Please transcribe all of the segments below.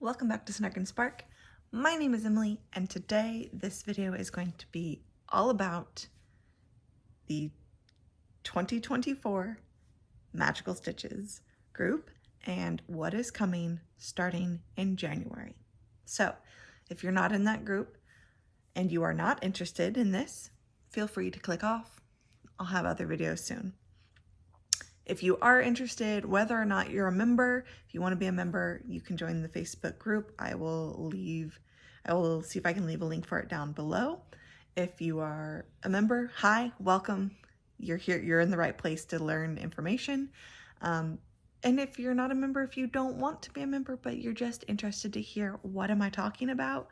Welcome back to Snark and Spark. My name is Emily, and today this video is going to be all about the 2024 Magical Stitches group and what is coming starting in January. So, if you're not in that group and you are not interested in this, feel free to click off. I'll have other videos soon. If you are interested, whether or not you're a member, if you want to be a member, you can join the Facebook group. I will see if I can leave a link for it down below. If you are a member, hi, welcome. You're here, you're in the right place to learn information. And if you're not a member, if you don't want to be a member, but you're just interested to hear what am I talking about,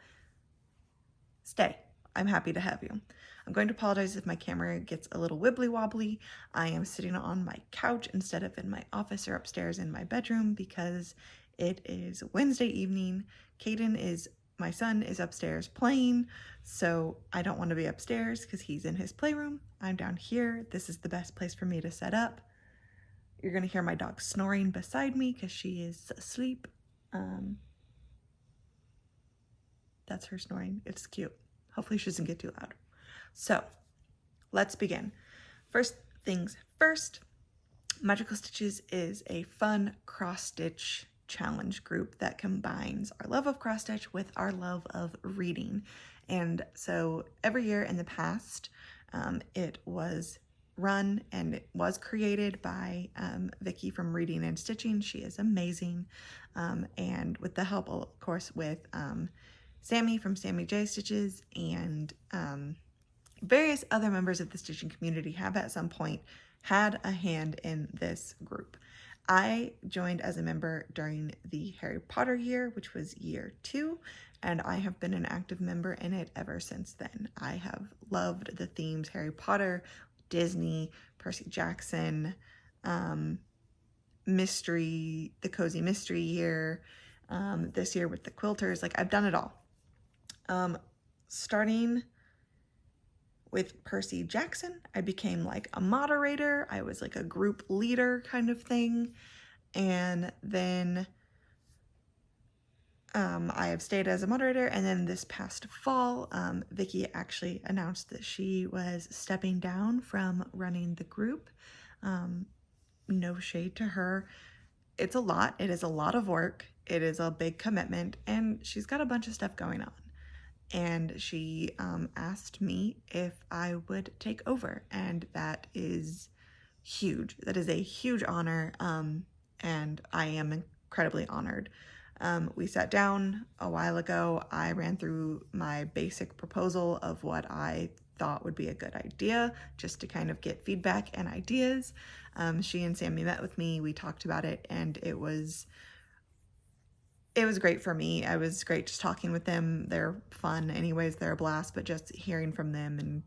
stay. I'm happy to have you. I'm going to apologize if my camera gets a little wibbly wobbly. I am sitting on my couch instead of in my office or upstairs in my bedroom because it is Wednesday evening. My son is upstairs playing, so I don't want to be upstairs because he's in his playroom. I'm down here. This is the best place for me to set up. You're going to hear my dog snoring beside me because she is asleep. That's her snoring. It's cute. Hopefully she doesn't get too loud. So let's begin. First things first, Magical Stitches is a fun cross-stitch challenge group that combines our love of cross-stitch with our love of reading. And so every year in the past, it was run and it was created by Vicki from Reading and Stitching. She is amazing. And with the help, of course, with Sammy from Sammy J Stitches and various other members of the stitching community have at some point had a hand in this group. I joined as a member during the Harry Potter year, which was year 2, and I have been an active member in it ever since then. I have loved the themes Harry Potter, Disney, Percy Jackson, mystery, the cozy mystery year, this year with the quilters. Like, I've done it all. Starting with Percy Jackson, I became like a moderator. I was like a group leader kind of thing. And then I have stayed as a moderator. And then this past fall, Vicki actually announced that she was stepping down from running the group. No shade to her. It's a lot. It is a lot of work. It is a big commitment. And she's got a bunch of stuff going on. And she asked me if I would take over, and that is huge. That is a huge honor, and I am incredibly honored. We sat down a while ago. I ran through my basic proposal of what I thought would be a good idea, just to kind of get feedback and ideas. She and Sammy met with me. We talked about it, and it was great for me. It was great just talking with them. They're fun anyways, they're a blast, but just hearing from them and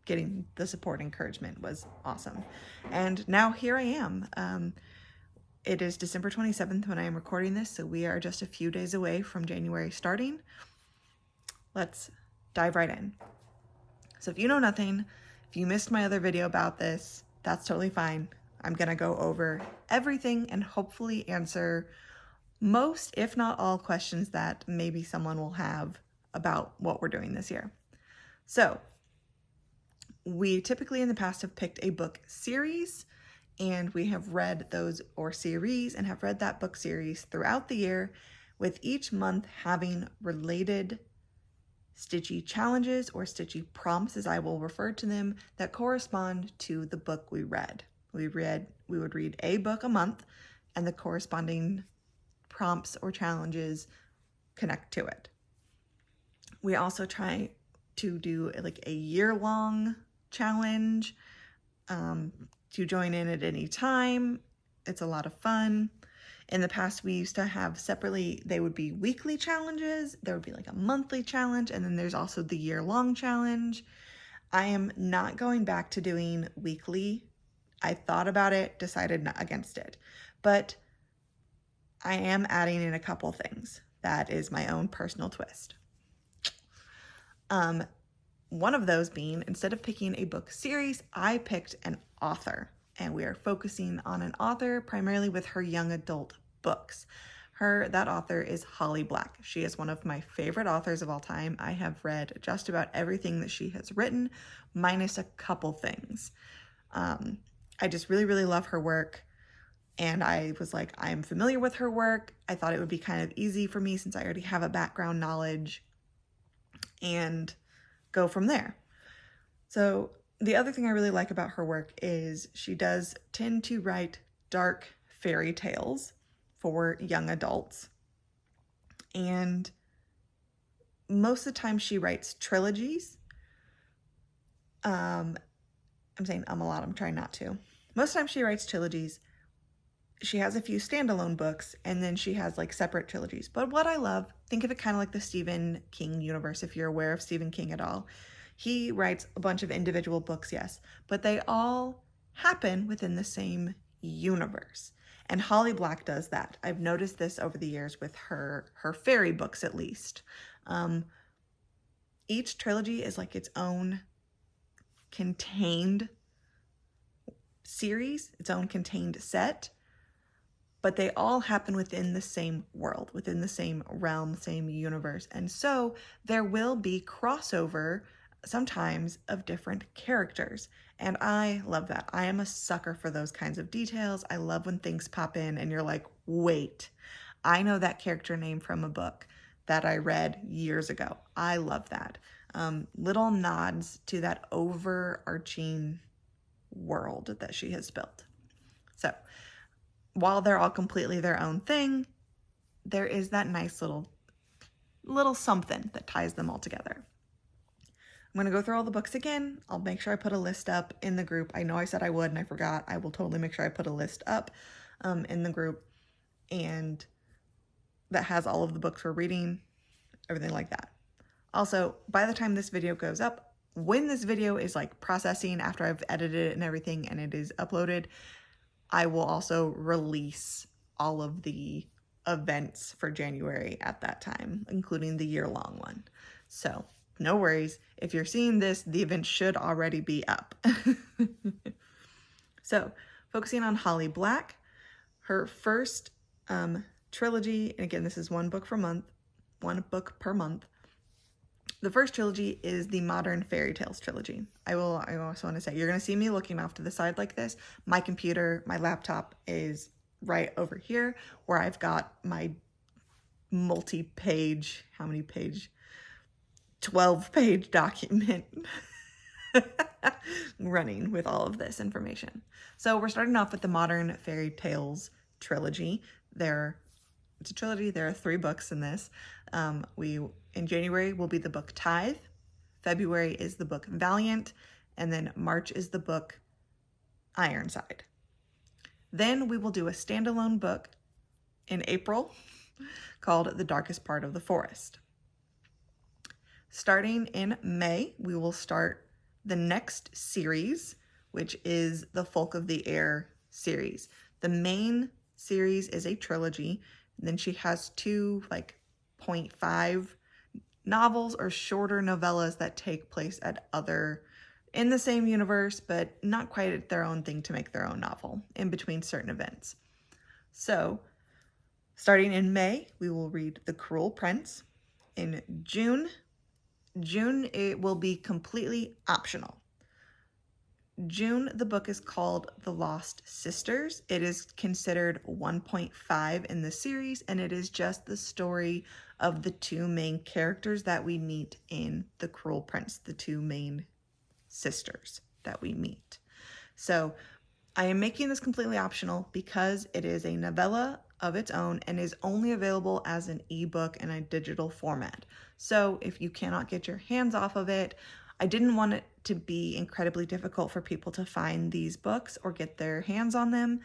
getting the support and encouragement was awesome. And now here I am. It is December 27th when I am recording this, so we are just a few days away from January starting. Let's dive right in. So if you know nothing, if you missed my other video about this, that's totally fine. I'm gonna go over everything and hopefully answer most, if not all, questions that maybe someone will have about what we're doing this year. So we typically in the past have picked a book series, and we have read those, or series, and have read that book series throughout the year, with each month having related stitchy challenges or stitchy prompts, as I will refer to them, that correspond to the book we read. We would read a book a month, and the corresponding prompts or challenges connect to it. We also try to do like a year-long challenge to join in at any time. It's a lot of fun. In the past, we used to have separately, they would be weekly challenges, there would be like a monthly challenge, and then there's also the year-long challenge. I am not going back to doing weekly. I thought about it, decided against it, but I am adding in a couple things. That is my own personal twist. One of those being, instead of picking a book series, I picked an author, and we are focusing on an author primarily with her young adult books. That author is Holly Black. She is one of my favorite authors of all time. I have read just about everything that she has written, minus a couple things. I just really, really love her work. And I was like, I'm familiar with her work. I thought it would be kind of easy for me since I already have a background knowledge, and go from there. So the other thing I really like about her work is she does tend to write dark fairy tales for young adults. And most of the time she writes trilogies. I'm saying a lot, I'm trying not to. Most of the time she writes trilogies. She has a few standalone books, and then she has like separate trilogies. But what I love, think of it kind of like the Stephen King universe, if you're aware of Stephen King at all. He writes a bunch of individual books, yes, but they all happen within the same universe. And Holly Black does that. I've noticed this over the years with her fairy books, at least. Each trilogy is like its own contained series, its own contained set, but they all happen within the same world, within the same realm, same universe. And so there will be crossover sometimes of different characters. And I love that. I am a sucker for those kinds of details. I love when things pop in and you're like, wait, I know that character name from a book that I read years ago. I love that. Little nods to that overarching world that she has built. So while they're all completely their own thing, there is that nice little something that ties them all together. I'm going to go through all the books again. I'll make sure I put a list up in the group. I know I said I would and I forgot. I will totally make sure I put a list up in the group, and that has all of the books we're reading, everything like that. Also, by the time this video goes up, when this video is like processing after I've edited it and everything and it is uploaded, I will also release all of the events for January at that time, including the year-long one. So no worries. If you're seeing this, the event should already be up. So focusing on Holly Black, her first trilogy, and again, this is one book per month. The first trilogy is the Modern Fairy Tales trilogy. I also want to say, you're going to see me looking off to the side like this. My computer, my laptop is right over here where I've got my multi-page, 12-page document running with all of this information. So we're starting off with the Modern Fairy Tales trilogy. It's a trilogy. There are 3 books in this. In January will be the book Tithe. February is the book Valiant. And then March is the book Ironside. Then we will do a standalone book in April called The Darkest Part of the Forest. Starting in May, we will start the next series, which is the Folk of the Air series. The main series is a trilogy. And then she has 2 like 0.5 novels or shorter novellas that take place in the same universe, but not quite their own thing to make their own novel in between certain events. So starting in May, we will read The Cruel Prince. In June, it will be completely optional. June, the book is called The Lost Sisters. It is considered 1.5 in the series, and it is just the story of the 2 main characters that we meet in The Cruel Prince, the 2 main sisters that we meet. So I am making this completely optional because it is a novella of its own and is only available as an ebook in a digital format. So if you cannot get your hands off of it, I didn't want it to be incredibly difficult for people to find these books or get their hands on them.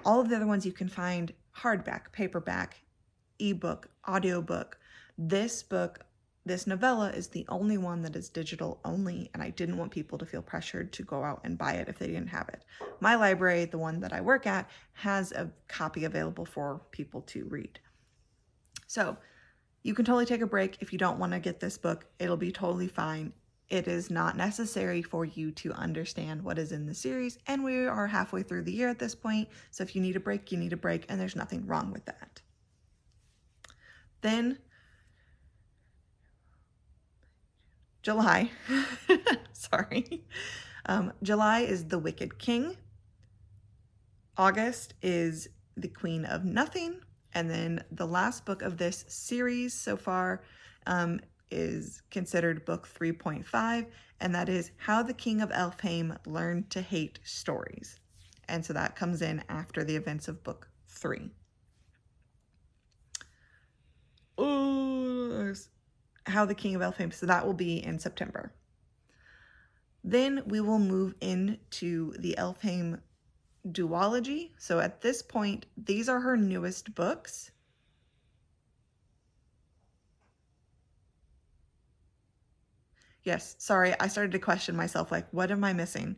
All of the other ones you can find hardback, paperback, ebook, audiobook. This novella is the only one that is digital only, and I didn't want people to feel pressured to go out and buy it if they didn't have it. My library, the one that I work at, has a copy available for people to read. So you can totally take a break if you don't want to get this book. It'll be totally fine. It is not necessary for you to understand what is in the series, and we are halfway through the year at this point, so if you need a break, you need a break, and there's nothing wrong with that. Then July, sorry. July is The Wicked King. August is The Queen of Nothing. And then the last book of this series so far is considered book 3.5, and that is How the King of Elfhame Learned to Hate Stories. And so that comes in after the events of book 3. Oh, How the King of Elfhame, so that will be in September. Then we will move into the Elfhame duology. So at this point, these are her newest books. Yes, sorry, I started to question myself, like, what am I missing?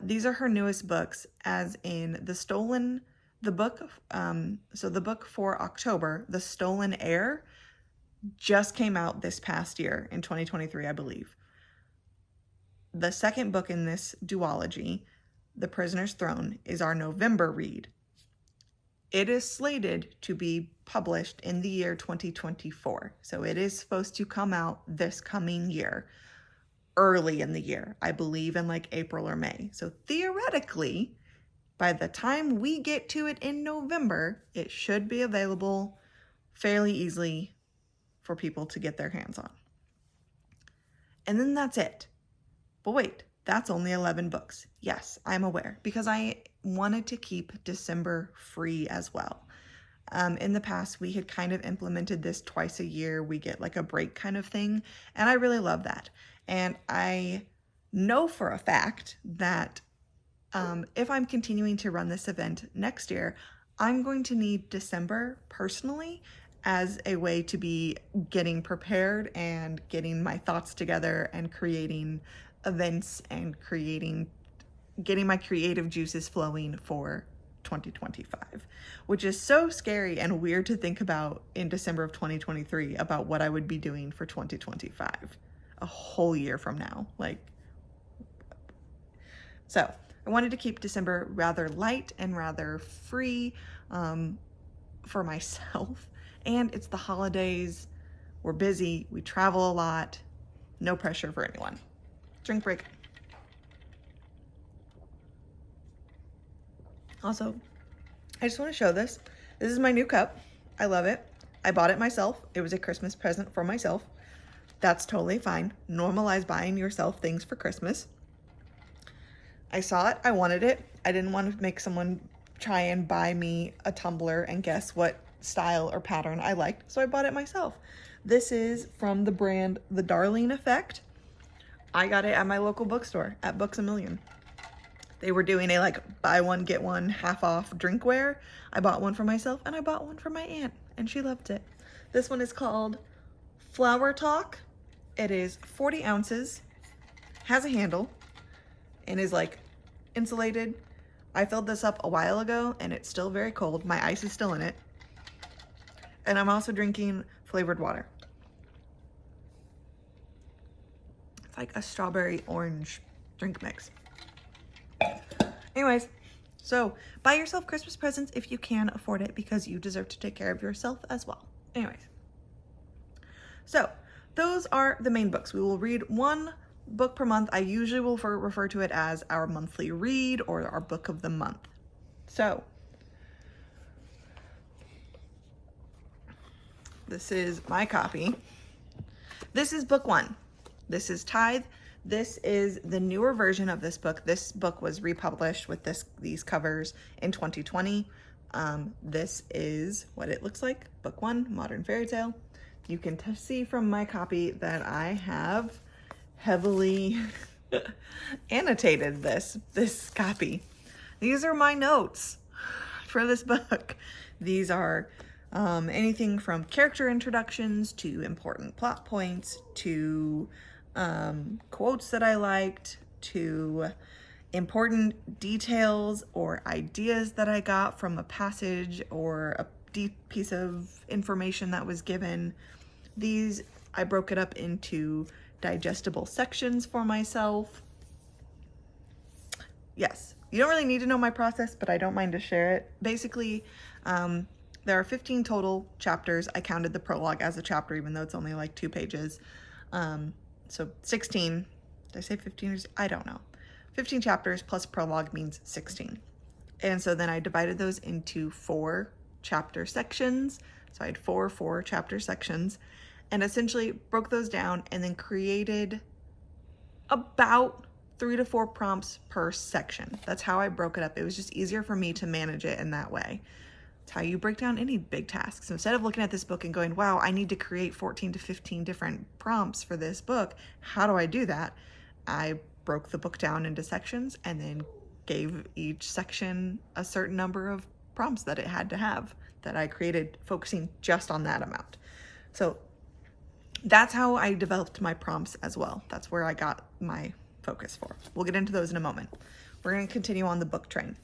These are her newest books, as in the book for October, The Stolen Heir, just came out this past year in 2023, I believe. The second book in this duology, The Prisoner's Throne, is our November read. It is slated to be published in the year 2024. So it is supposed to come out this coming year, early in the year, I believe in like April or May. So theoretically, by the time we get to it in November, it should be available fairly easily for people to get their hands on. And then that's it. But wait, that's only 11 books. Yes, I'm aware, because I wanted to keep December free as well. In the past, we had kind of implemented this twice a year. We get like a break kind of thing, and I really love that. And I know for a fact that if I'm continuing to run this event next year, I'm going to need December personally as a way to be getting prepared and getting my thoughts together and creating events and getting my creative juices flowing for 2025, which is so scary and weird to think about in December of 2023 about what I would be doing for 2025, a whole year from now. So I wanted to keep December rather light and rather free for myself. And it's the holidays. We're busy. We travel a lot. No pressure for anyone. Drink break. Also, I just want to show this. This is my new cup. I love it. I bought it myself. It was a Christmas present for myself. That's totally fine. Normalize buying yourself things for Christmas. I saw it. I wanted it. I didn't want to make someone try and buy me a tumbler and guess what style or pattern I liked, so I bought it myself. This is from the brand The Darling Effect. I got it at my local bookstore at Books A Million. They were doing a buy one get one half off drinkware. I bought one for myself and I bought one for my aunt, and she loved it. This one is called Flower Talk. It is 40 ounces, has a handle, and is insulated. I filled this up a while ago and it's still very cold. My ice is still in it. And I'm also drinking flavored water. It's like a strawberry orange drink mix. Anyways, so buy yourself Christmas presents if you can afford it, because you deserve to take care of yourself as well. Anyways, so those are the main books. We will read one book per month. I usually will refer to it as our monthly read or our book of the month. So this is my copy. This is book 1. This is Tithe. This is the newer version of this book. This book was republished with these covers in 2020. This is what it looks like. Book 1, Modern Fairy Tale. You can see from my copy that I have heavily annotated this copy. These are my notes for this book. These are anything from character introductions to important plot points to quotes that I liked to important details or ideas that I got from a passage or a deep piece of information that was given. These, I broke it up into digestible sections for myself. Yes, you don't really need to know my process, but I don't mind to share it. Basically, there are 15 total chapters. I counted the prologue as a chapter, even though it's only like 2 pages. So 16, did I say 15? I don't know. 15 chapters plus prologue means 16. And so then I divided those into 4 chapter sections. So I had 4 chapter sections, and essentially broke those down and then created about 3 to 4 prompts per section. That's how I broke it up. It was just easier for me to manage it in that way. It's how you break down any big task. So instead of looking at this book and going, wow, I need to create 14 to 15 different prompts for this book, how do I do that? I broke the book down into sections and then gave each section a certain number of prompts that it had to have, that I created focusing just on that amount. So that's how I developed my prompts as well. That's where I got my focus for. We'll get into those in a moment. We're going to continue on the book train.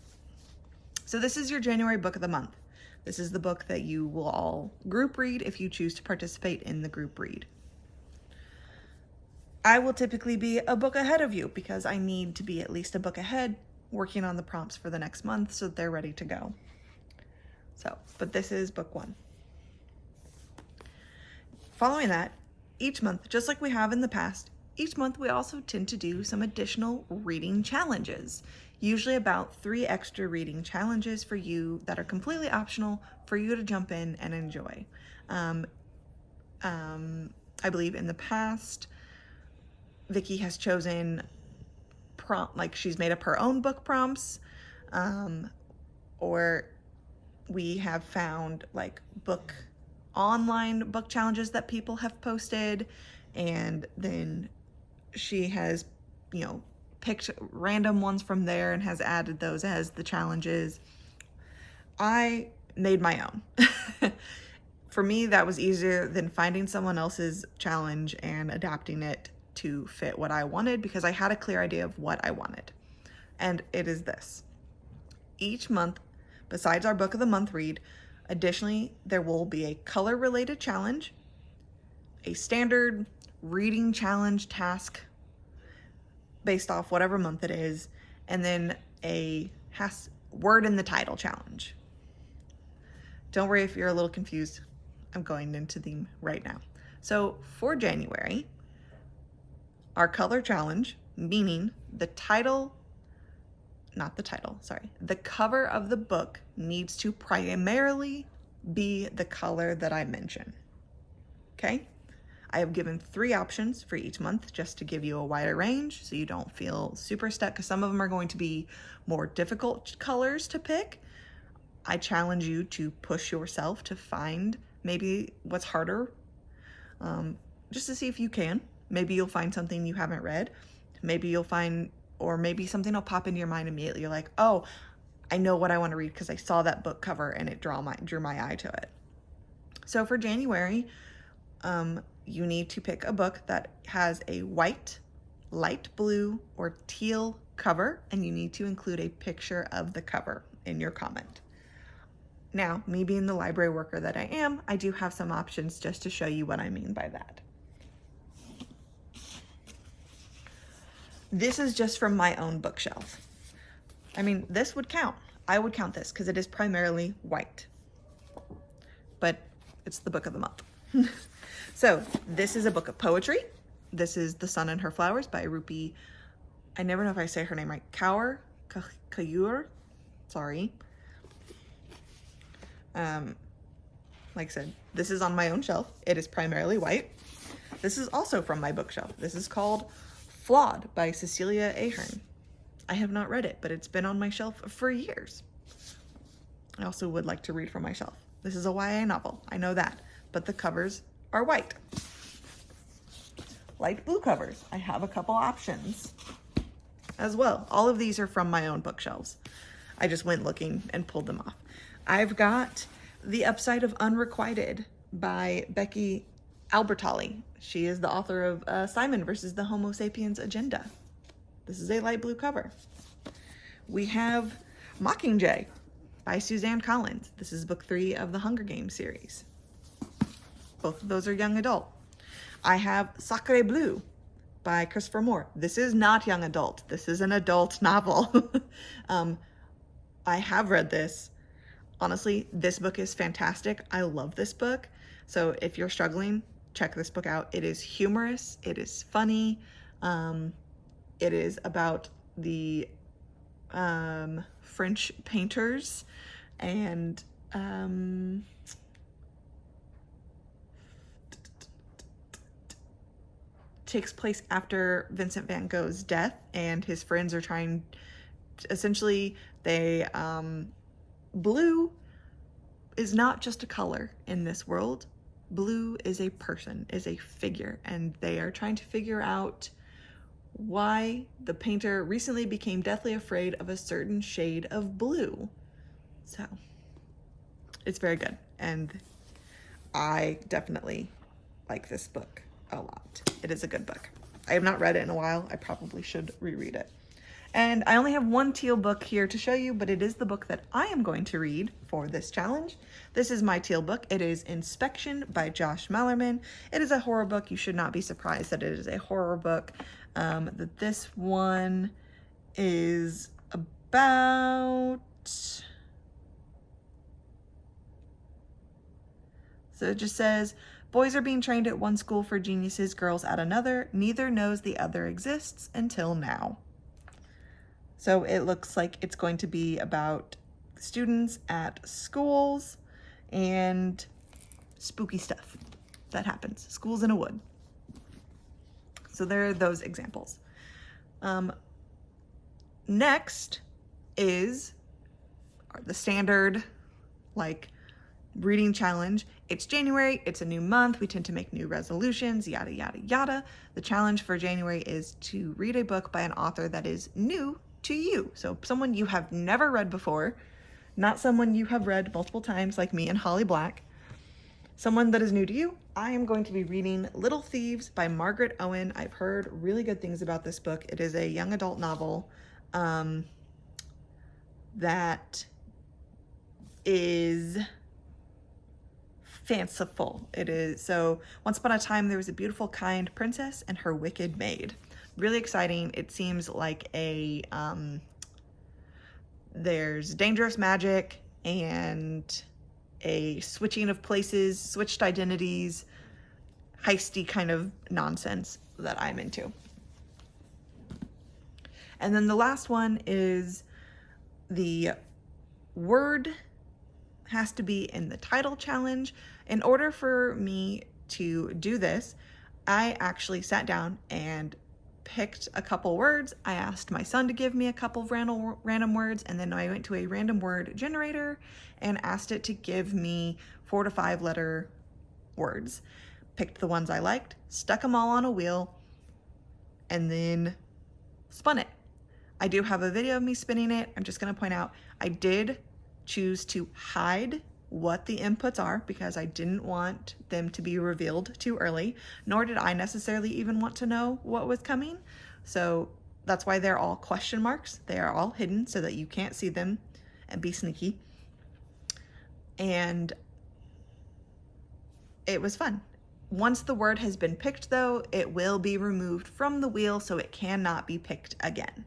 So this is your January book of the month. This is the book that you will all group read if you choose to participate in the group read. I will typically be a book ahead of you because I need to be at least a book ahead working on the prompts for the next month so that they're ready to go. So, but this is book 1. Following that, each month, just like we have in the past, each month we also tend to do some additional reading challenges, usually about 3 extra reading challenges for you that are completely optional for you to jump in and enjoy. I believe in the past, Vicky has chosen like she's made up her own book prompts, or we have found like online book challenges that people have posted, and then she has, picked random ones from there and has added those as the challenges. I made my own. For me, that was easier than finding someone else's challenge and adapting it to fit what I wanted, because I had a clear idea of what I wanted. And it is this. Each month, besides our book of the month read, additionally, there will be a color-related challenge, a standard reading challenge task based off whatever month it is, and then a word in the title challenge. Don't worry if you're a little confused. I'm going into them right now. So for January, our color challenge, meaning the cover of the book needs to primarily be the color that I mention. Okay? I have given 3 options for each month just to give you a wider range so you don't feel super stuck, because some of them are going to be more difficult colors to pick. I challenge you to push yourself to find maybe what's harder, just to see if you can. Maybe you'll find something you haven't read. Maybe you'll find, or maybe something will pop into your mind immediately. You're like, oh, I know what I want to read because I saw that book cover and it drew my eye to it. So for January, you need to pick a book that has a white, light blue, or teal cover, and you need to include a picture of the cover in your comment. Now, me being the library worker that I am, I do have some options just to show you what I mean by that. This is just from my own bookshelf. I mean, this would count. I would count this because it is primarily white, but it's the book of the month. So this is a book of poetry. This is The Sun and Her Flowers by Rupi. I never know if I say her name right. Kaur. Sorry. Like I said, this is on my own shelf. It is primarily white. This is also from my bookshelf. This is called Flawed by Cecilia Ahern. I have not read it, but it's been on my shelf for years. I also would like to read from my shelf. This is a YA novel, I know that, but the covers are white. Light blue covers, I have a couple options as well. All of these are from my own bookshelves. I just went looking and pulled them off. I've got The Upside of Unrequited by Becky Albertalli. She is the author of Simon versus the Homo sapiens Agenda. This is a light blue cover. We have Mockingjay by Suzanne Collins. This is book 3 of the Hunger Games series. Both of those are young adult. I have Sacre Bleu by Christopher Moore. This is not young adult. This is an adult novel. I have read this. honestly, this book is fantastic. I love this book. So if you're struggling, check this book out. It is humorous. It is funny. It is about the French painters, and takes place after Vincent van Gogh's death, and his friends are trying, essentially, they, blue is not just a color in this world. Blue is a person, is a figure, and they are trying to figure out why the painter recently became deathly afraid of a certain shade of blue. So it's very good, and I definitely like this book a lot. It is a good book. I have not read it in a while. I probably should reread it. And I only have one teal book here to show you, but it is the book that I am going to read for this challenge. This is my teal book. It is Inspection by Josh Malerman. It is a horror book. You should not be surprised that it is a horror book. That this one is about... So it just says, boys are being trained at one school for geniuses, girls at another. Neither knows the other exists until now. So it looks like it's going to be about students at schools and spooky stuff that happens. Schools in a wood. So there are those examples. Next is the standard, like, reading challenge. It's January, it's a new month, we tend to make new resolutions, yada, yada, yada. The challenge for January is to read a book by an author that is new to you. So someone you have never read before, not someone you have read multiple times like me and Holly Black. Someone that is new to you. I am going to be reading Little Thieves by Margaret Owen. I've heard really good things about this book. It is a young adult novel that is fanciful. It is, so once upon a time there was a beautiful, kind princess and her wicked maid. Really exciting. It seems like a there's dangerous magic and a switching of places, switched identities, heisty kind of nonsense that I'm into. And then the last one is the word has to be in the title challenge. In order for me to do this, I actually sat down and picked a couple words. I asked my son to give me a couple of random words, and then I went to a random word generator and asked it to give me 4 to 5 letter words. Picked the ones I liked, stuck them all on a wheel, and then spun it. I do have a video of me spinning it. I'm just going to point out I did choose to hide what the inputs are because I didn't want them to be revealed too early, nor did I necessarily even want to know what was coming. So that's why they're all question marks. They are all hidden so that you can't see them and be sneaky. And it was fun. Once the word has been picked though, it will be removed from the wheel so it cannot be picked again.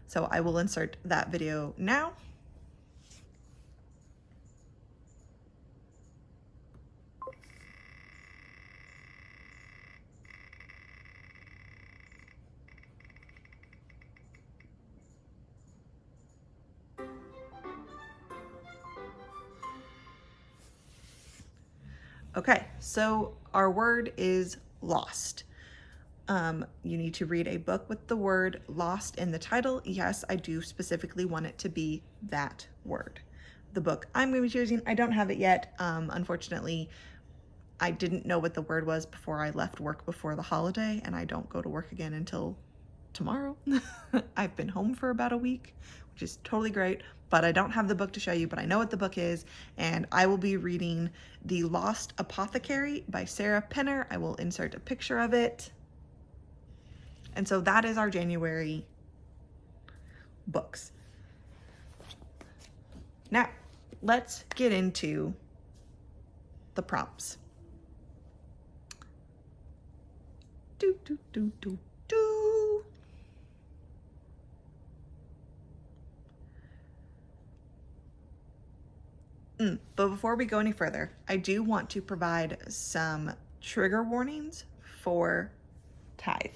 So I will insert that video now. Okay, so our word is lost. You need to read a book with the word lost in the title. Yes, I do specifically want it to be that word. The book I'm going to be choosing, I don't have it yet. Unfortunately, I didn't know what the word was before I left work before the holiday, and I don't go to work again until tomorrow. I've been home for about a week, which is totally great, but I don't have the book to show you, but I know what the book is, and I will be reading The Lost Apothecary by Sarah Penner. I will insert a picture of it. And so that is our January books. Now, let's get into the prompts. Do, do, do, do, do. But before we go any further, I do want to provide some trigger warnings for Tithe.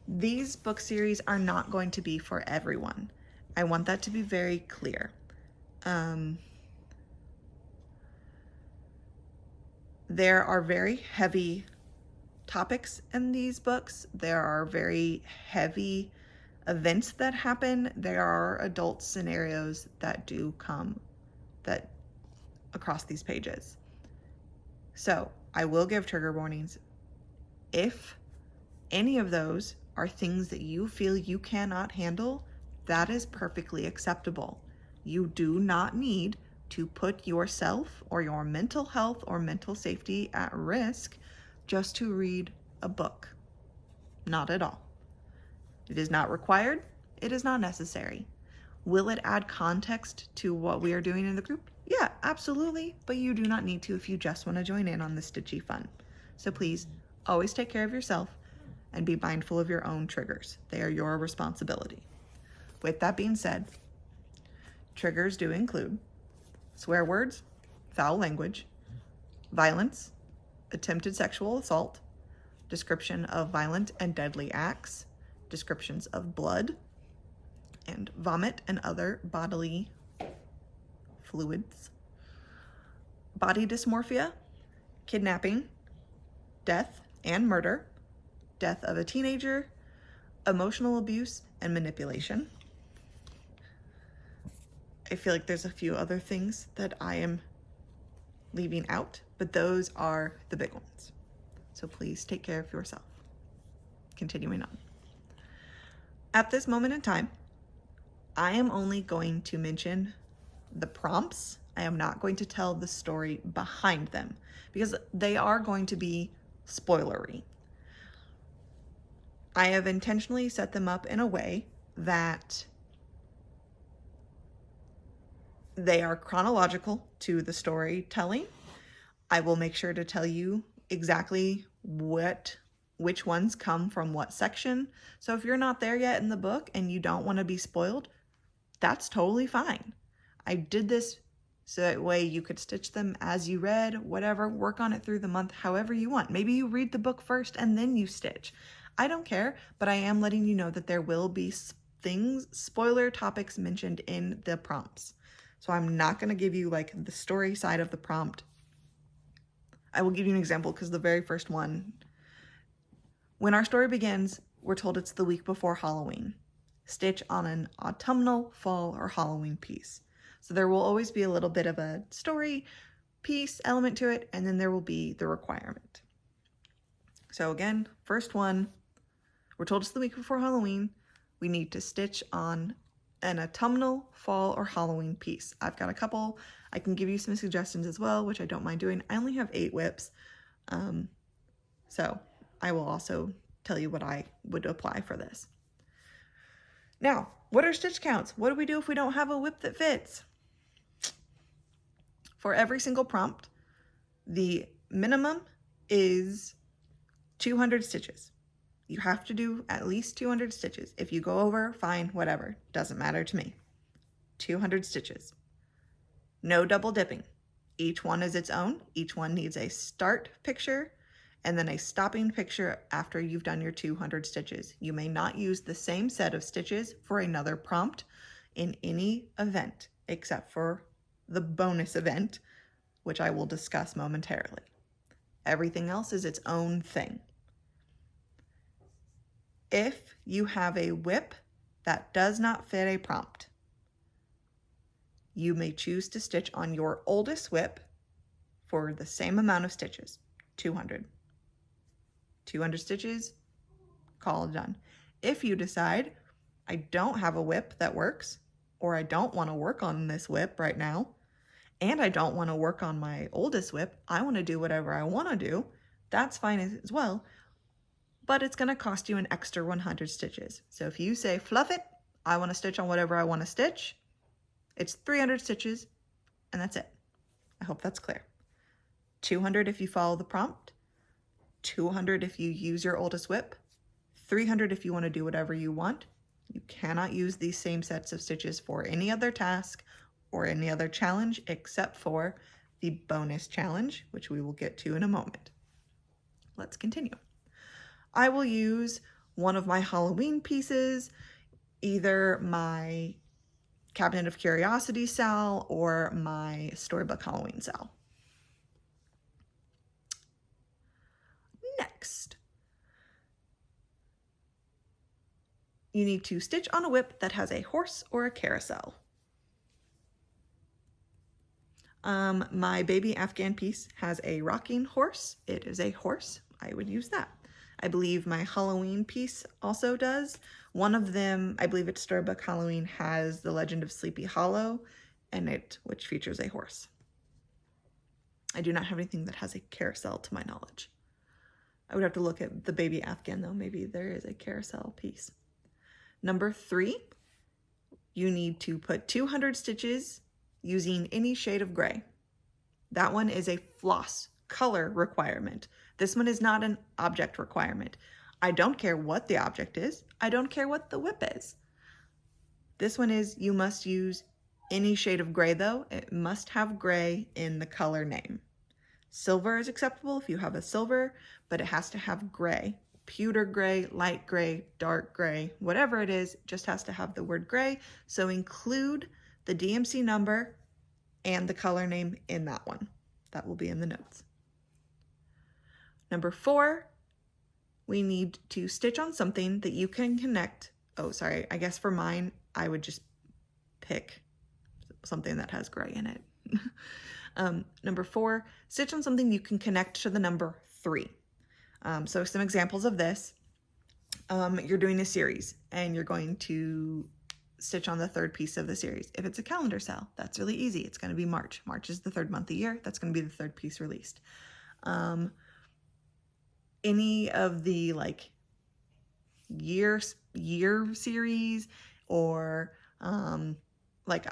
These book series are not going to be for everyone. I want that to be very clear. There are very heavy topics in these books. There are very heavy events that happen. There are adult scenarios that do come that across these pages. So I will give trigger warnings. If any of those are things that you feel you cannot handle, that is perfectly acceptable. You do not need to put yourself or your mental health or mental safety at risk just to read a book. Not at all. It is not required. It is not necessary. Will it add context to what we are doing in the group? Yeah, absolutely. But you do not need to if you just want to join in on the stitchy fun. So please always take care of yourself and be mindful of your own triggers. They are your responsibility. With that being said, triggers do include swear words, foul language, violence, attempted sexual assault, description of violent and deadly acts, descriptions of blood, and vomit and other bodily fluids, body dysmorphia, kidnapping, death and murder, death of a teenager, emotional abuse and manipulation. I feel like there's a few other things that I am leaving out, but those are the big ones. So please take care of yourself. Continuing on. At this moment in time, I am only going to mention the prompts. I am not going to tell the story behind them because they are going to be spoilery. I have intentionally set them up in a way that they are chronological to the storytelling. I will make sure to tell you exactly which ones come from what section. So if you're not there yet in the book and you don't want to be spoiled, that's totally fine. I did this so that way you could stitch them as you read, whatever, work on it through the month, however you want. Maybe you read the book first and then you stitch. I don't care, but I am letting you know that there will be spoiler topics mentioned in the prompts. So I'm not going to give you like the story side of the prompt. I will give you an example because the very first one, when our story begins, we're told it's the week before Halloween. Stitch on an autumnal, fall, or Halloween piece. So there will always be a little bit of a story piece element to it, and then there will be the requirement. So again, first one, we're told it's the week before Halloween. We need to stitch on an autumnal, fall, or Halloween piece. I've got a couple. I can give you some suggestions as well, which I don't mind doing. I only have 8 whips. So I will also tell you what I would apply for this. Now, what are stitch counts? What do we do if we don't have a whip that fits? For every single prompt, the minimum is 200 stitches. You have to do at least 200 stitches. If you go over, fine, whatever. Doesn't matter to me. 200 stitches. No double dipping. Each one is its own. Each one needs a start picture and then a stopping picture after you've done your 200 stitches. You may not use the same set of stitches for another prompt in any event except for the bonus event, which I will discuss momentarily. Everything else is its own thing. If you have a whip that does not fit a prompt, you may choose to stitch on your oldest whip for the same amount of stitches, 200. 200 stitches, call it done. If you decide, I don't have a whip that works, or I don't want to work on this whip right now, and I don't want to work on my oldest whip, I want to do whatever I want to do, that's fine as well, but it's going to cost you an extra 100 stitches. So if you say, fluff it, I want to stitch on whatever I want to stitch, it's 300 stitches, and that's it. I hope that's clear. 200 if you follow the prompt, 200 if you use your oldest whip, 300 if you want to do whatever you want. You cannot use these same sets of stitches for any other task or any other challenge except for the bonus challenge, which we will get to in a moment. Let's continue. I will use one of my Halloween pieces, either my Cabinet of Curiosities cell or my Storybook Halloween cell. Next, you need to stitch on a whip that has a horse or a carousel. My baby Afghan piece has a rocking horse. It is a horse. I would use that. I believe my Halloween piece also does. One of them, I believe it's Storybook Halloween, has The Legend of Sleepy Hollow in it, which features a horse. I do not have anything that has a carousel to my knowledge. I would have to look at the baby Afghan though. Maybe there is a carousel piece. Number 3, you need to put 200 stitches using any shade of gray. That one is a floss color requirement. This one is not an object requirement. I don't care what the object is. I don't care what the whip is. This one is you must use any shade of gray though. It must have gray in the color name. Silver is acceptable if you have a silver, but it has to have gray. Pewter gray, light gray, dark gray, whatever it is, just has to have the word gray. So include the DMC number and the color name in that one. That will be in the notes. Number 4, we need to stitch on something that you can connect. Oh, sorry, I guess for mine, I would just pick something that has gray in it. Number 4, stitch on something you can connect to the number 3. So some examples of this, you're doing a series and you're going to stitch on the 3rd piece of the series. If it's a calendar cell, that's really easy. It's going to be March. March is the 3rd month of the year. That's going to be the 3rd piece released. Any of the like year series or like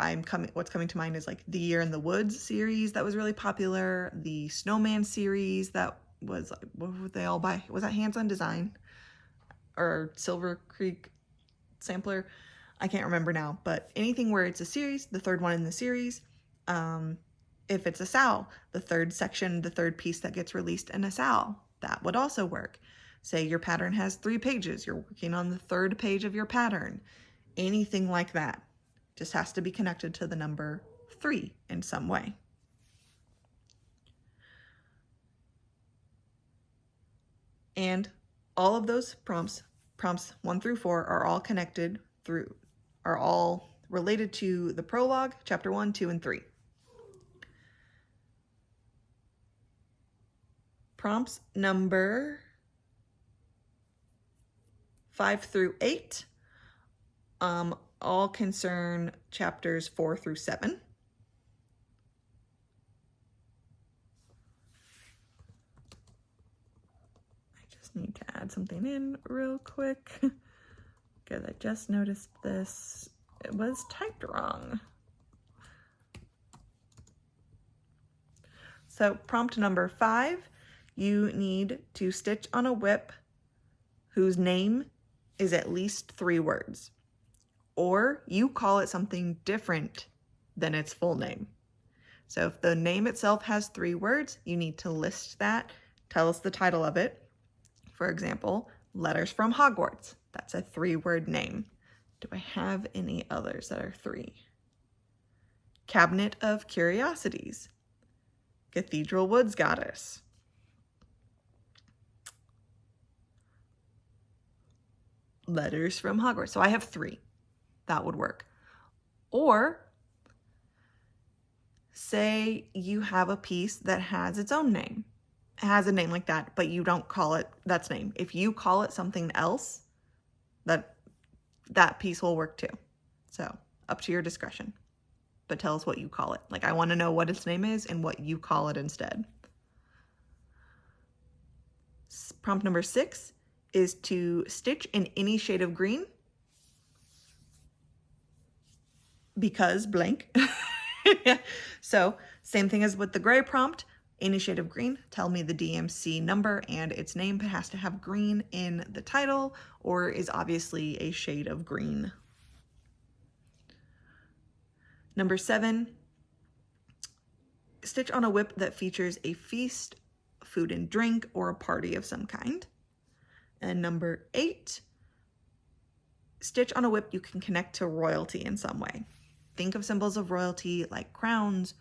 what's coming to mind is like the Year in the Woods series that was really popular. The Snowman series that was like, what would they all buy? Was that Hands on Design or Silver Creek Sampler? I can't remember now, but anything where it's a series, the 3rd one in the series. If it's a SAL, the 3rd section, the 3rd piece that gets released in a SAL, that would also work. Say your pattern has 3 pages, you're working on the 3rd page of your pattern. Anything like that just has to be connected to the number 3 in some way. And all of those prompts 1 through 4 are all related to the prologue, chapter 1, 2, and 3. Prompts number 5 through 8 all concern chapters 4 through 7. I just need to add something in real quick because I just noticed this. It was typed wrong. So prompt number 5, you need to stitch on a whip whose name is at least 3 words, or you call it something different than its full name. So if the name itself has 3 words, you need to list that, tell us the title of it. For example, Letters from Hogwarts. That's a 3-word name. Do I have any others that are 3? Cabinet of Curiosities. Cathedral Woods Goddess. Letters from Hogwarts. So I have 3. That would work. Or say you have a piece that has its own name. It has a name like that, but you don't call it that's name. If you call it something else, that piece will work too. So up to your discretion. But tell us what you call it. Like, I want to know what its name is and what you call it instead. Prompt number 6 is to stitch in any shade of green because blank. So same thing as with the gray prompt, any shade of green, tell me the DMC number and its name. It has to have green in the title or is obviously a shade of green. Number 7, stitch on a whip that features a feast, food and drink, or a party of some kind. And number 8, stitch on a whip you can connect to royalty in some way. Think of symbols of royalty like crowns,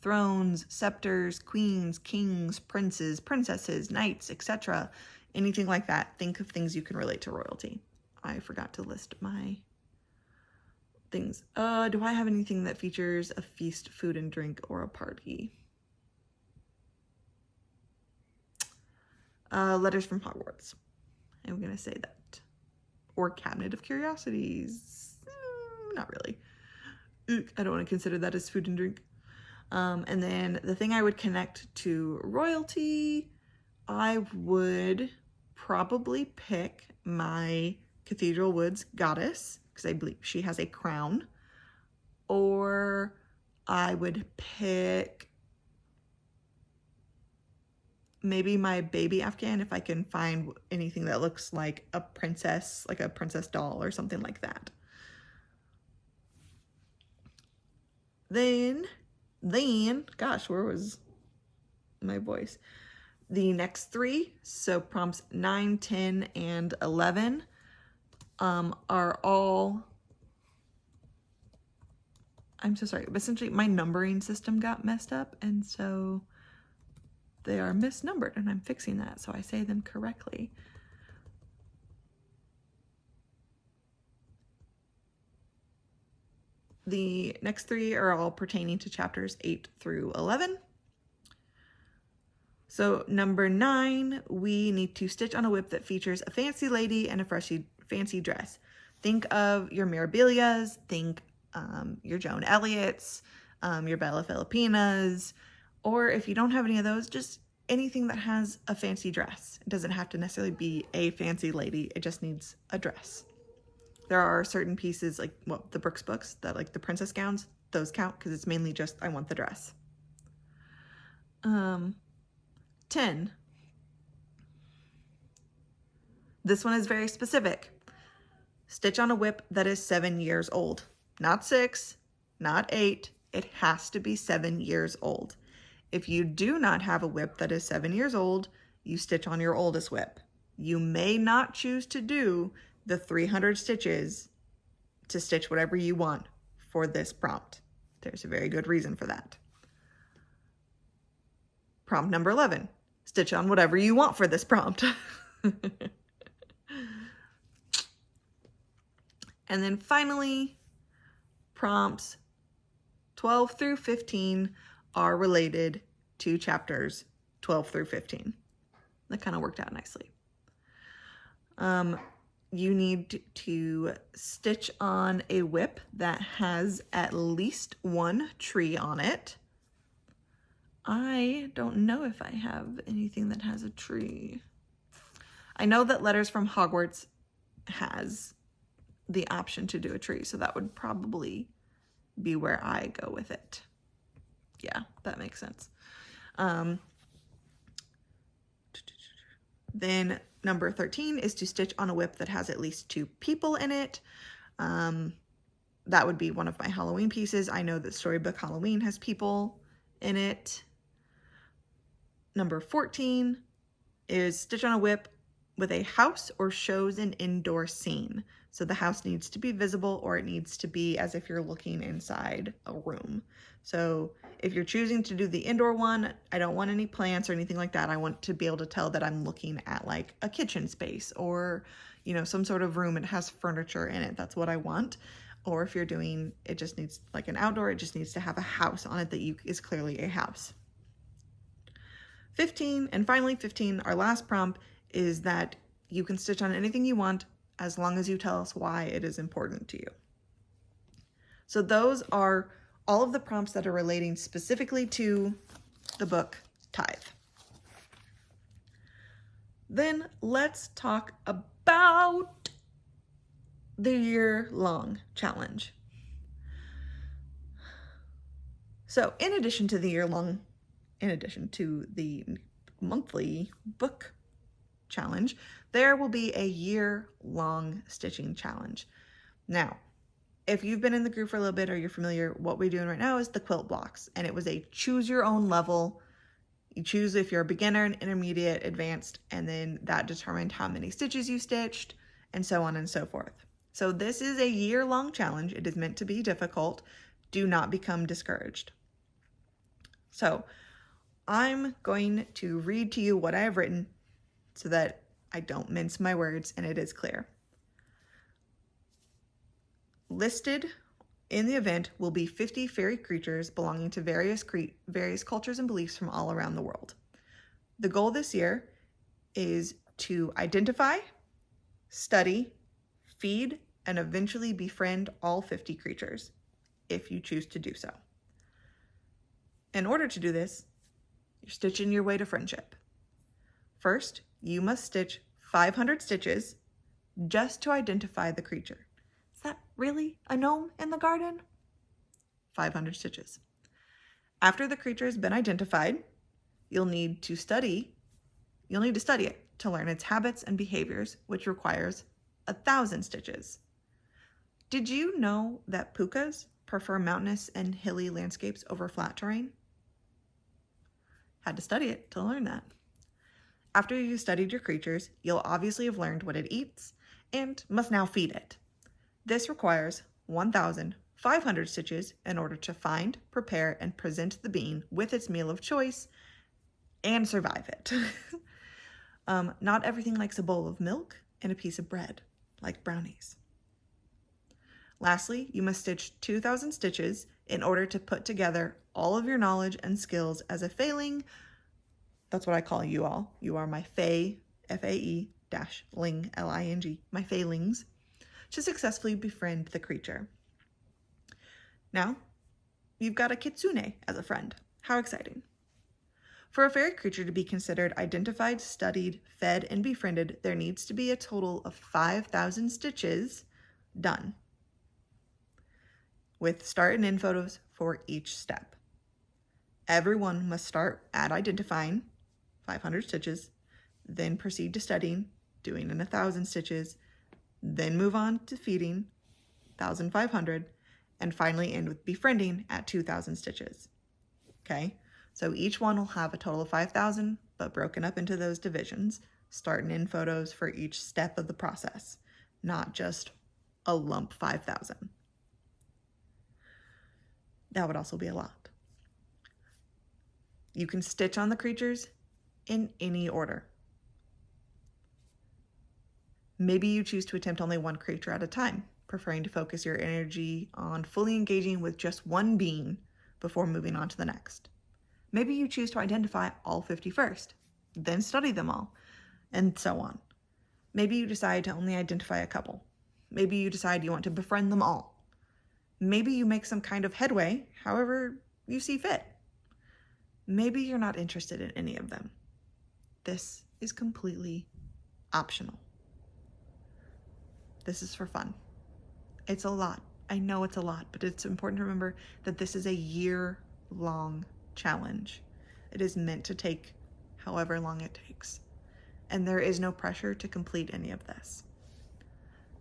thrones, scepters, queens, kings, princes, princesses, knights, etc. Anything like that. Think of things you can relate to royalty. I forgot to list my things. Do I have anything that features a feast, food and drink, or a party? Letters from Hogwarts. I'm going to say that. Or Cabinet of Curiosities. Not really. I don't want to consider that as food and drink. And then the thing I would connect to royalty, I would probably pick my Cathedral Woods goddess, because I believe she has a crown. Or I would pick maybe my baby Afghan, if I can find anything that looks like a princess doll or something like that. Then, gosh, where was my voice? The next 3, so prompts 9, 10, and 11, are all, I'm so sorry, but essentially my numbering system got messed up, and so they are misnumbered, and I'm fixing that so I say them correctly. The next 3 are all pertaining to chapters 8 through 11. So number 9, we need to stitch on a whip that features a fancy lady and a fancy dress. Think of your Mirabilias, think your Joan Elliots, your Bella Filipinas, or if you don't have any of those, just anything that has a fancy dress. It doesn't have to necessarily be a fancy lady, it just needs a dress. There are certain pieces, like, well, the Brooks books, that like the princess gowns, those count because it's mainly just, I want the dress. 10. This one is very specific. Stitch on a whip that is 7 years old. Not 6, not 8. It has to be 7 years old. If you do not have a whip that is 7 years old, you stitch on your oldest whip. You may not choose to do the 300 stitches to stitch whatever you want for this prompt. There's a very good reason for that. Prompt number 11, stitch on whatever you want for this prompt. And then finally, prompts 12 through 15 are related to chapters 12 through 15. That kind of worked out nicely. You need to stitch on a whip that has at least 1 tree on it. I don't know if I have anything that has a tree. I know that Letters from Hogwarts has the option to do a tree, so that would probably be where I go with it. Yeah, that makes sense. Then number 13 is to stitch on a whip that has at least 2 people in it. That would be one of my Halloween pieces. I know that Storybook Halloween has people in it. Number 14 is stitch on a whip with a house or shows an indoor scene. So the house needs to be visible, or it needs to be as if you're looking inside a room. So if you're choosing to do the indoor one, I don't want any plants or anything like that. I want to be able to tell that I'm looking at like a kitchen space or, you know, some sort of room. It has furniture in it. That's what I want. Or if you're doing, it just needs like an outdoor, it just needs to have a house on it that is clearly a house. 15, and finally 15, our last prompt, is that you can stitch on anything you want as long as you tell us why it is important to you. So those are all of the prompts that are relating specifically to the book Tithe. Then let's talk about the year-long challenge. So in addition to the monthly book challenge, there will be a year-long stitching challenge. Now, if you've been in the group for a little bit or you're familiar, what we're doing right now is the quilt blocks. And it was a choose your own level. You choose if you're a beginner, an intermediate, advanced, and then that determined how many stitches you stitched, and so on and so forth. So this is a year-long challenge. It is meant to be difficult. Do not become discouraged. So I'm going to read to you what I have written so that I don't mince my words and it is clear. Listed in the event will be 50 fairy creatures belonging to various cultures and beliefs from all around the world. The goal this year is to identify, study, feed, and eventually befriend all 50 creatures, if you choose to do so. In order to do this, you're stitching your way to friendship. First, you must stitch 500 stitches just to identify the creature. Is that really a gnome in the garden? 500 stitches. After the creature has been identified, you'll need to study it to learn its habits and behaviors, which requires 1,000 stitches. Did you know that pukas prefer mountainous and hilly landscapes over flat terrain? Had to study it to learn that. After you've studied your creatures, you'll obviously have learned what it eats and must now feed it. This requires 1,500 stitches in order to find, prepare, and present the being with its meal of choice and survive it. Not everything likes a bowl of milk and a piece of bread, like brownies. Lastly, you must stitch 2,000 stitches in order to put together all of your knowledge and skills as a failing. That's what I call you all. You are my fae, F-A-E, ling, L-I-N-G, my failings, to successfully befriend the creature. Now, you've got a kitsune as a friend. How exciting. For a fairy creature to be considered identified, studied, fed, and befriended, there needs to be a total of 5,000 stitches done, with start and end photos for each step. Everyone must start at identifying 500 stitches, then proceed to studying, doing 1,000 stitches, then move on to feeding, 1,500, and finally end with befriending at 2,000 stitches. Okay, so each one will have a total of 5,000, but broken up into those divisions, start and end photos for each step of the process, not just a lump 5,000. That would also be a lot. You can stitch on the creatures in any order. Maybe you choose to attempt only one creature at a time, preferring to focus your energy on fully engaging with just one being before moving on to the next. Maybe you choose to identify all 50 first, then study them all, and so on. Maybe you decide to only identify a couple. Maybe you decide you want to befriend them all. Maybe you make some kind of headway, however you see fit. Maybe you're not interested in any of them. This is completely optional. This is for fun. It's a lot. I know it's a lot, but it's important to remember that this is a year-long challenge. It is meant to take however long it takes. And there is no pressure to complete any of this.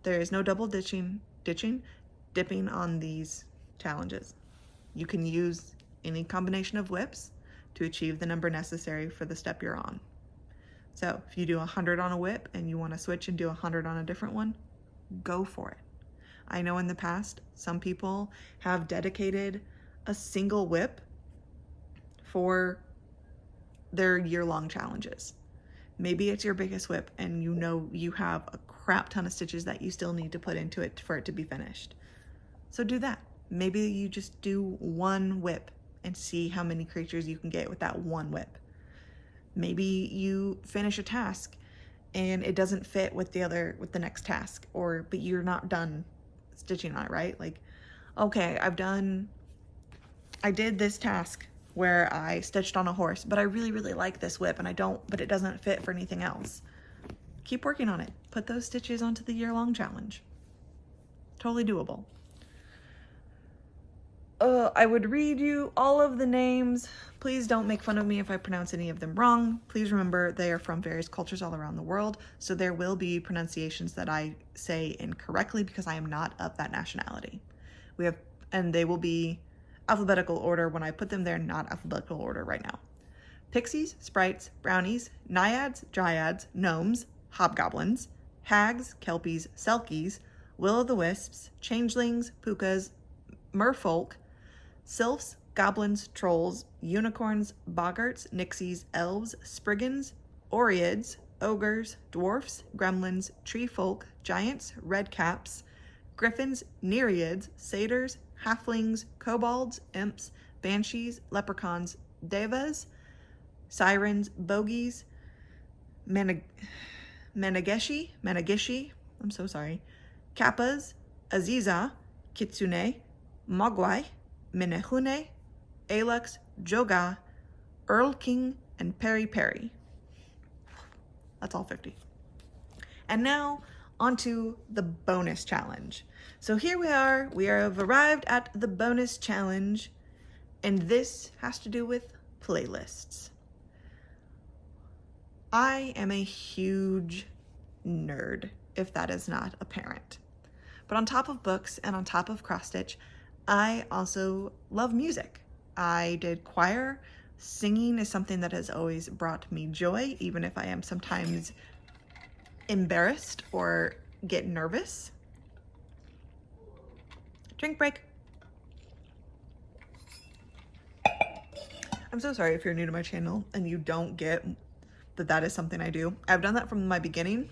There is no double dipping on these challenges. You can use any combination of whips to achieve the number necessary for the step you're on. So if you do 100 on a whip and you want to switch and do 100 on a different one, go for it. I know in the past, some people have dedicated a single whip for their year-long challenges. Maybe it's your biggest whip and you know you have a crap ton of stitches that you still need to put into it for it to be finished. So do that. Maybe you just do one whip and see how many creatures you can get with that one whip. Maybe you finish a task and it doesn't fit with the next task, but you're not done stitching on it, right? Like, okay, I did this task where I stitched on a horse, but I really, really like this whip but it doesn't fit for anything else. Keep working on it. Put those stitches onto the year-long challenge. Totally doable. I would read you all of the names. Please don't make fun of me if I pronounce any of them wrong. Please remember they are from various cultures all around the world, so there will be pronunciations that I say incorrectly because I am not of that nationality. and they will be alphabetical order when I put them there, not alphabetical order right now. Pixies, sprites, brownies, naiads, dryads, gnomes, hobgoblins, hags, kelpies, selkies, will-o'-the-wisps, changelings, pukas, merfolk, sylphs, goblins, trolls, unicorns, boggarts, nixies, elves, spriggans, oreads, ogres, dwarfs, gremlins, tree folk, giants, redcaps, griffins, nereids, satyrs, halflings, kobolds, imps, banshees, leprechauns, devas, sirens, bogies, Menegishi, I'm so sorry, kappas, aziza, kitsune, mogwai, minehune, alux, joga, earl king, and peri. That's all 50. And now onto the bonus challenge. So here we have arrived at the bonus challenge, and this has to do with playlists. I am a huge nerd, if that is not apparent. But on top of books and on top of cross stitch, I also love music. I did choir. Singing is something that has always brought me joy, even if I am sometimes embarrassed or get nervous. Drink break. I'm so sorry if you're new to my channel and you don't get that is something I do. I've done that from my beginning.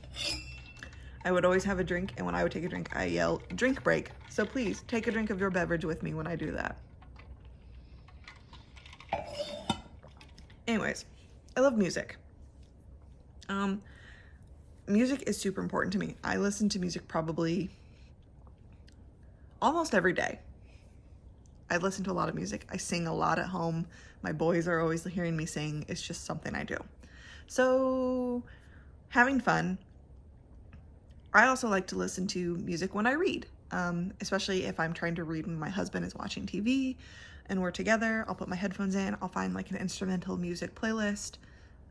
I would always have a drink, and when I would take a drink, I yell, drink break. So please take a drink of your beverage with me when I do that. Anyways, I love music. Music is super important to me. I listen to music probably almost every day. I listen to a lot of music. I sing a lot at home. My boys are always hearing me sing. It's just something I do. So, having fun. I also like to listen to music when I read, especially if I'm trying to read when my husband is watching TV and we're together. I'll put my headphones in. I'll find like an instrumental music playlist.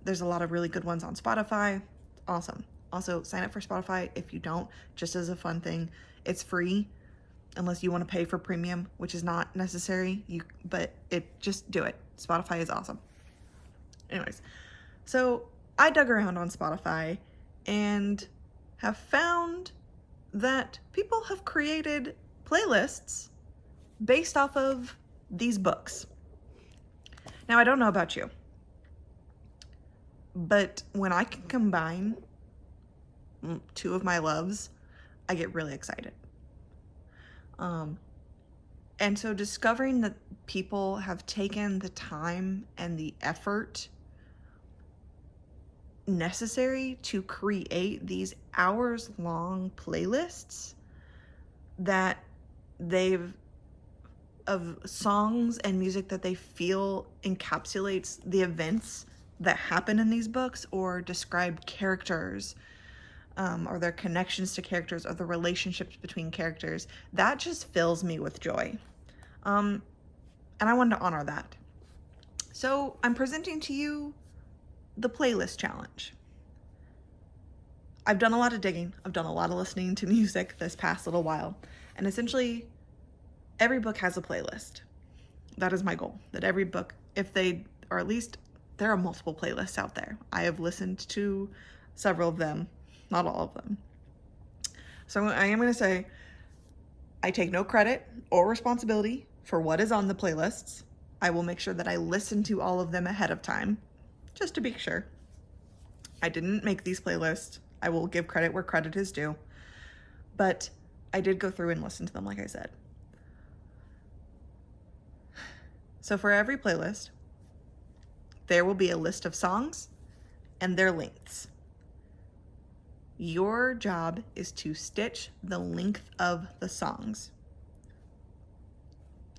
There's a lot of really good ones on Spotify. Awesome. Also, sign up for Spotify if you don't, just as a fun thing. It's free unless you want to pay for premium, which is not necessary. But just do it. Spotify is awesome. Anyways, so I dug around on Spotify and have found that people have created playlists based off of these books. Now, I don't know about you, but when I can combine two of my loves, I get really excited. And so discovering that people have taken the time and the effort necessary to create these hours-long playlists of songs and music that they feel encapsulates the events that happen in these books or describe characters, or their connections to characters or the relationships between characters, that just fills me with joy. And I wanted to honor that. So I'm presenting to you the playlist challenge. I've done a lot of digging. I've done a lot of listening to music this past little while. And essentially, every book has a playlist. That is my goal. That every book, or at least there are multiple playlists out there. I have listened to several of them, not all of them. So I am going to say, I take no credit or responsibility for what is on the playlists. I will make sure that I listen to all of them ahead of time, just to be sure. I didn't make these playlists. I will give credit where credit is due. But I did go through and listen to them, like I said. So for every playlist, there will be a list of songs and their lengths. Your job is to stitch the length of the songs.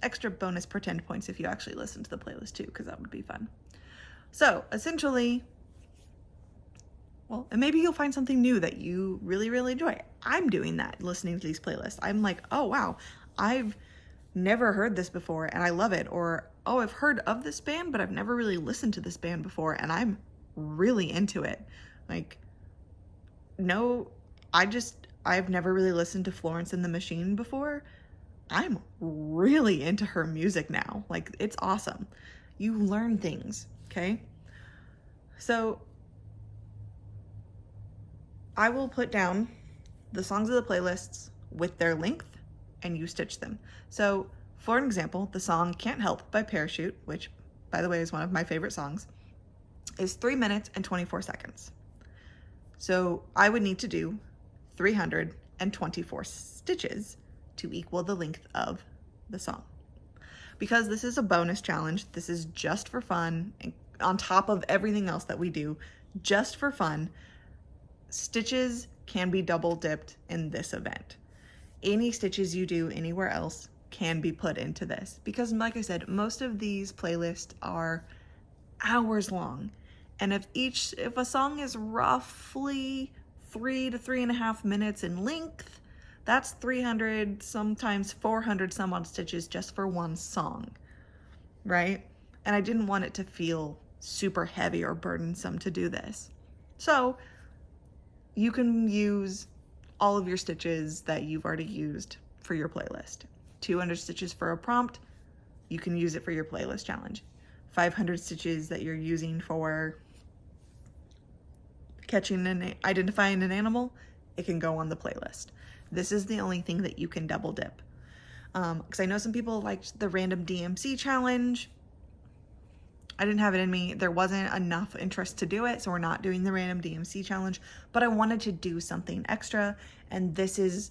Extra bonus pretend points if you actually listen to the playlist too, because that would be fun. So essentially, and maybe you'll find something new that you really, really enjoy. I'm doing that, listening to these playlists. I'm like, oh wow, I've never heard this before and I love it. Or, oh, I've heard of this band, but I've never really listened to this band before and I'm really into it. Like, no, I've never really listened to Florence and the Machine before, I'm really into her music now. Like, it's awesome. You learn things, okay? So I will put down the songs of the playlists with their length and you stitch them. So for an example, the song Can't Help by Parachute, which by the way is one of my favorite songs, is 3 minutes and 24 seconds. So I would need to do 324 stitches to equal the length of the song. Because this is a bonus challenge, this is just for fun, on top of everything else that we do, just for fun, stitches can be double dipped in this event. Any stitches you do anywhere else can be put into this. Because like I said, most of these playlists are hours long. And if a song is roughly 3 to 3.5 minutes in length, that's 300, sometimes 400 some odd stitches just for one song, right? And I didn't want it to feel super heavy or burdensome to do this. So you can use all of your stitches that you've already used for your playlist. 200 stitches for a prompt, you can use it for your playlist challenge. 500 stitches that you're using for catching and identifying an animal, it can go on the playlist. This is the only thing that you can double dip. Because I know some people liked the random DMC challenge. I didn't have it in me. There wasn't enough interest to do it, so we're not doing the random DMC challenge, but I wanted to do something extra, and this is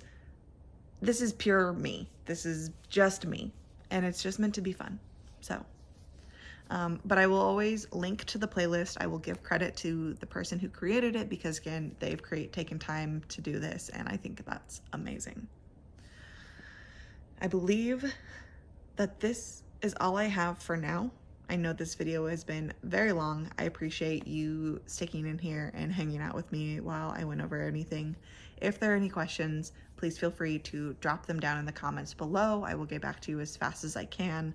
pure me. This is just me, and it's just meant to be fun. So but I will always link to the playlist. I will give credit to the person who created it because, again, they've taken time to do this, and I think that's amazing. I believe that this is all I have for now. I know this video has been very long. I appreciate you sticking in here and hanging out with me while I went over anything. If there are any questions, please feel free to drop them down in the comments below. I will get back to you as fast as I can.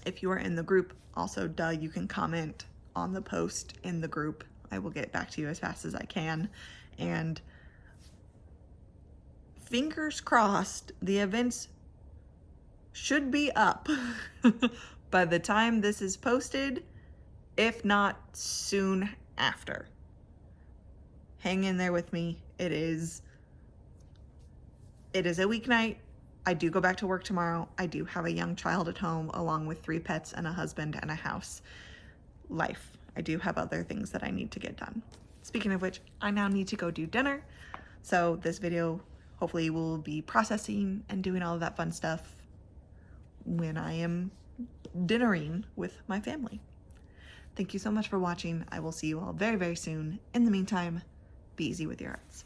If you are in the group, also, you can comment on the post in the group. I will get back to you as fast as I can. And fingers crossed, the events should be up by the time this is posted, if not soon after. Hang in there with me. It is a weeknight. I do go back to work tomorrow. I do have a young child at home along with 3 pets and a husband and a house. Life. I do have other things that I need to get done. Speaking of which, I now need to go do dinner. So this video hopefully will be processing and doing all of that fun stuff when I am dinnering with my family. Thank you so much for watching. I will see you all very, very soon. In the meantime, be easy with your arts.